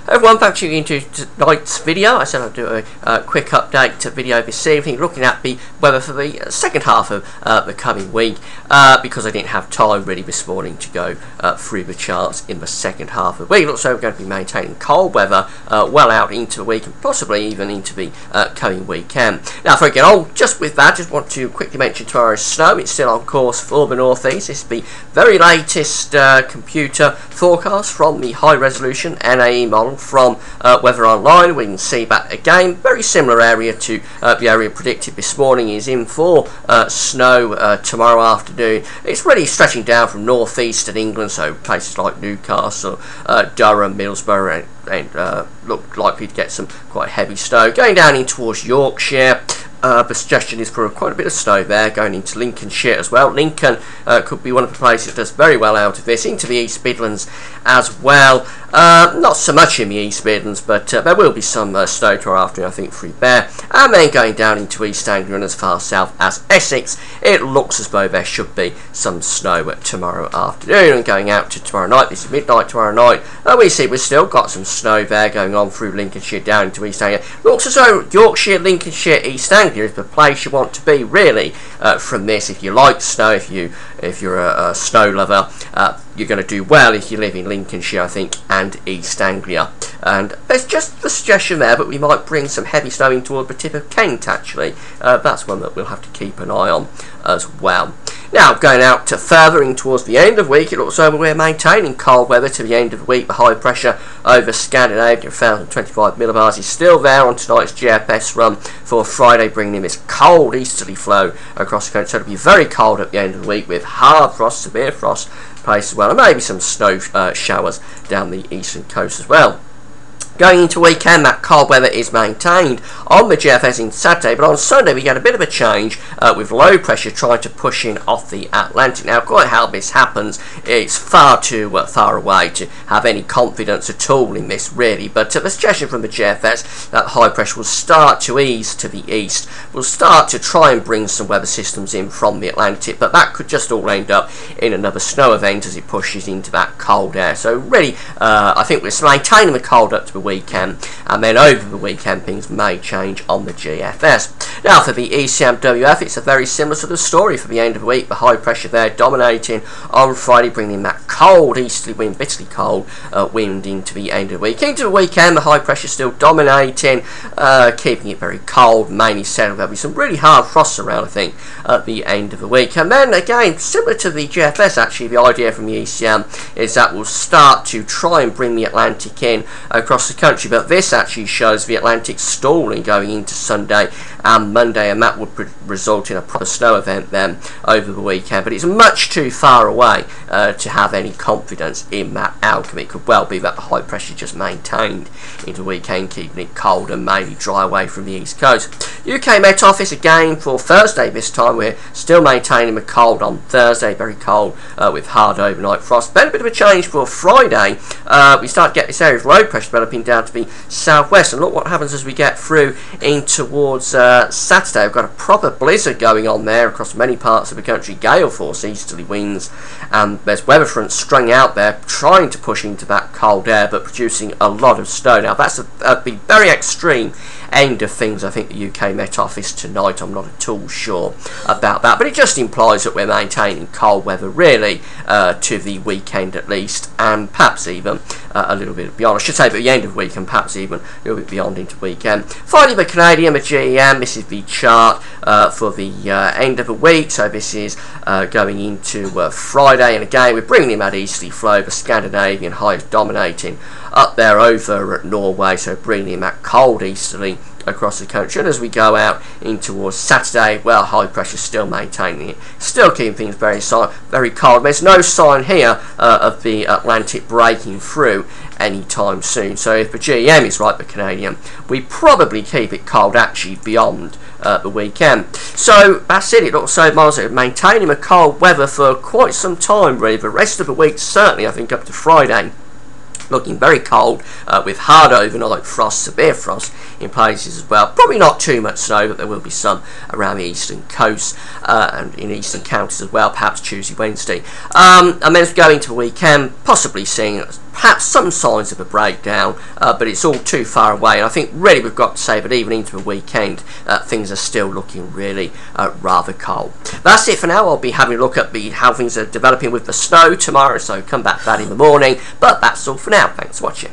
Everyone, thanks for tuning into tonight's video. I said I'd do a quick update video this evening, looking at the weather for the second half of the coming week, because I didn't have time really this morning to go through the charts in the second half of the week. Looks like we're going to be maintaining cold weather well out into the week and possibly even into the coming weekend. Now, before I get on, just with that, just want to quickly mention tomorrow's snow. It's still on course for the northeast. This is the very latest computer forecast from the high resolution NAE model from Weather Online. We can see that again, very similar area to the area predicted this morning is in for snow tomorrow afternoon. It's really stretching down from northeastern England, so places like Newcastle, Durham, Middlesbrough, and look likely to get some quite heavy snow. Going down in towards Yorkshire, the suggestion is for quite a bit of snow there, going into Lincolnshire as well. Lincoln could be one of the places that does very well out of this, into the East Midlands as well. Not so much in the East Midlands, but there will be some snow tomorrow afternoon, I think, through there. And then going down into East Anglia and as far south as Essex, it looks as though there should be some snow tomorrow afternoon. And going out to tomorrow night, this is midnight tomorrow night, we see we've still got some snow there going on through Lincolnshire down into East Anglia. Looks as though Yorkshire, Lincolnshire, East Anglia is the place you want to be, really, from this. If you like snow, if you're a snow lover, you're going to do well if you live in Lincolnshire, I think, and East Anglia. And there's just the suggestion there, but we might bring some heavy snow in toward the tip of Kent, actually. That's one that we'll have to keep an eye on as well. Now, going out to further in towards the end of the week, it looks like we're maintaining cold weather to the end of the week. The high pressure over Scandinavia, 1,025 millibars, is still there on tonight's GFS run for Friday, bringing in this cold easterly flow across the country. So it'll be very cold at the end of the week with hard frost, severe frost place as well, and maybe some snow showers down the eastern coast as well. Going into weekend, that cold weather is maintained on the GFS in Saturday, but on Sunday we get a bit of a change with low pressure trying to push in off the Atlantic. Now, quite how this happens, it's far too far away to have any confidence at all in this, really. But the suggestion from the GFS that high pressure will start to ease to the east, will start to try and bring some weather systems in from the Atlantic, but that could just all end up in another snow event as it pushes into that cold air. So really, I think we're maintaining the cold up to the weekend, and then over the weekend things may change on the GFS. Now, for the ECMWF, it's a very similar sort of story for the end of the week. The high pressure there dominating on Friday, bringing that cold easterly wind, bitterly cold wind into the end of the week. Into the weekend, the high pressure still dominating, keeping it very cold, mainly settled. There'll be some really hard frosts around, I think, at the end of the week. And then again, similar to the GFS, actually, the idea from the ECM is that we'll start to try and bring the Atlantic in across the country, but this actually shows the Atlantic stalling going into Sunday and Monday, and that would result in a proper snow event then over the weekend. But it's much too far away to have any confidence in that outcome. It could well be that the high pressure just maintained into the weekend, keeping it cold and maybe dry away from the east coast. UK Met Office again for Thursday this time. We're still maintaining the cold on Thursday, very cold with hard overnight frost. Then a bit of a change for Friday. We start to get this area of low pressure developing down to the southwest, and look what happens as we get through in towards Saturday. We've got a proper blizzard going on there across many parts of the country, gale force easterly winds, and there's weather fronts strung out there trying to push into that cold air but producing a lot of snow. Now, that's the very extreme end of things, I think, the UK Met Office tonight. I'm not at all sure about that, but it just implies that we're maintaining cold weather really to the weekend at least, and perhaps even a little bit beyond. I should say, but the end of the week and perhaps even a little bit beyond into the weekend. Finally, the Canadian, the GEM, this is the chart for the end of the week. So this is going into Friday, and again we're bringing in that easterly flow, the Scandinavian highs dominating up there over at Norway, so bringing in that cold easterly across the country. And as we go out in towards Saturday, well, high pressure still maintaining it, still keeping things very cold. There's no sign here of the Atlantic breaking through anytime soon. So if the GEM is right, the Canadian, we probably keep it cold actually beyond the weekend. So that's it. It looks so miles maintaining the cold weather for quite some time, really. The rest of the week, certainly, I think up to Friday, looking very cold with hard overnight frost, severe frost in places as well. Probably not too much snow, but there will be some around the eastern coast and in eastern counties as well, perhaps Tuesday, Wednesday. And then as we go into the weekend, possibly seeing perhaps some signs of a breakdown, but it's all too far away, and I think really we've got to say that even into the weekend things are still looking really rather cold. That's it for now. I'll be having a look at how things are developing with the snow tomorrow, so come back to that in the morning, but that's all for now. Thanks for watching.